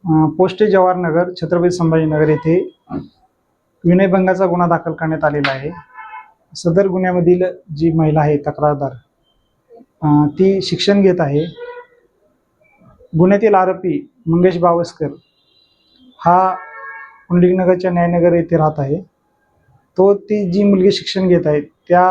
Post Jawahar Nagar Chhatrapati Sambhajinagar येथे विनयभंगाचा गुन्हा दाखल करण्यात आलेला आहे। सदर गुन्ह्यामधील जी महिला आहे तक्रारदार ती शिक्षण घेत आहे। गुन्ह्यातील आरोपी मंगेश बावस्कर हा पुंडलिकनगरच्या न्यायनगर येथे राहत आहे। तो ती जी मुलगी शिक्षण घेत आहे त्या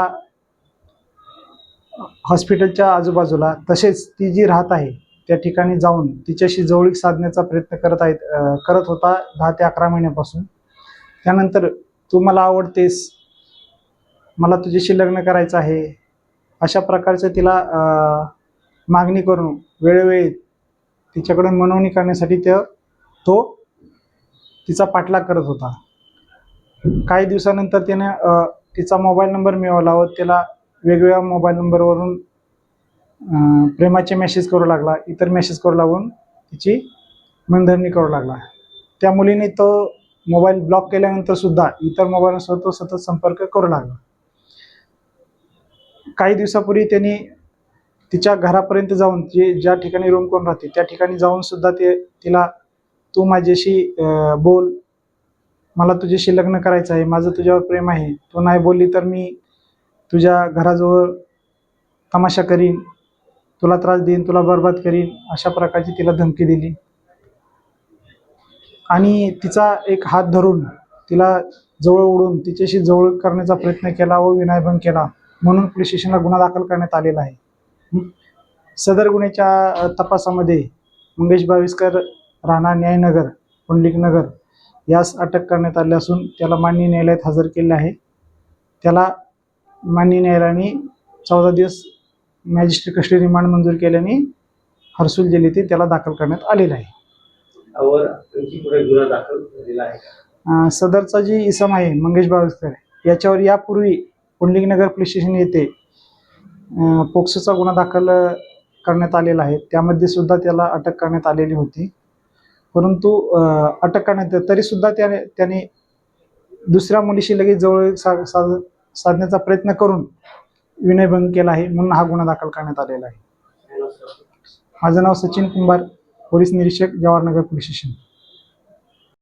हॉस्पिटलच्या आजूबाजूला तसेच ती जी राहत आहे त्या ठिकाणी जाऊन तिच्याशी जवळीक साधण्याचा प्रयत्न करत होता 10 ते 11 महिन्यापासून। त्यानंतर तू मला आवडतेस, मला तुझ्याशी लग्न करायचं आहे, अशा प्रकारचं तिला मागणी करून वेळोवेळी तिच्याकडून मनवणी करण्यासाठी तो तिचा पाठलाग करत होता। काही दिवसानंतर त्याने तिचा मोबाईल नंबर मिळवला व त्याला वेगवेगळ्या मोबाईल नंबरवरून प्रेमाचे मेसेज करू लागला, इतर मेसेज करू लागून तिची मनधरणी करू लागला। त्या मुलीने तो मोबाईल ब्लॉक केल्यानंतर सुद्धा इतर मोबाईलसोबत तो सतत संपर्क करू लागला। काही दिवसापूर्वी त्यांनी तिच्या घरापर्यंत जाऊन ज्या ठिकाणी रूम करून राहते त्या ठिकाणी जाऊन सुद्धा तिला तू माझ्याशी बोल, मला तुझ्याशी लग्न करायचं आहे, माझं तुझ्यावर प्रेम आहे, तू नाही बोलली तर मी तुझ्या घराजवळ तमाशा करीन, तुला त्रास देईन, तुला बर्बाद करीन, अशा प्रकारची तिला धमकी दिली। आणि तिचा एक हात धरून तिला जवळ ओढून तिच्याशी जवळ करण्याचा प्रयत्न केला व विनयभंग केला म्हणून पोलीस स्टेशनला गुन्हा दाखल करण्यात आलेला आहे। सदर गुन्ह्याच्या तपासामध्ये मंगेश बाविस्कर राणा न्यायनगर पुंडलिकनगर यास अटक करण्यात आली असून त्याला माननीय न्यायालयात हजर केले आहे। त्याला माननीय न्यायालयाने 14 दिवस मॅजिस्ट्रेट कस्टडी रिमांड मंजूर केल्याने हर्सुल जेल येथे त्याला दाखल करण्यात आलेला आहे। गुन्हा दाखल झालेला आहे। सदरचा जी इसम आहे मंगेश बाविस्कर याच्यावर यापूर्वी पुंडलिकनगर पोलीस स्टेशन येथे पोक्सोचा गुन्हा दाखल करण्यात आलेला आहे। त्यामध्ये सुद्धा त्याला अटक करण्यात आलेली होती, परंतु अटक करण्यात तरी सुद्धा त्याने दुसऱ्या मुलीशी लगेच जवळ साधण्याचा प्रयत्न करून विनयभंग केला आहे म्हणून हा गुन्हा दाखल करण्यात आलेला आहे। माझं नाव सचिन कुंभार, पोलीस निरीक्षक जवाहरनगर पोलीस स्टेशन।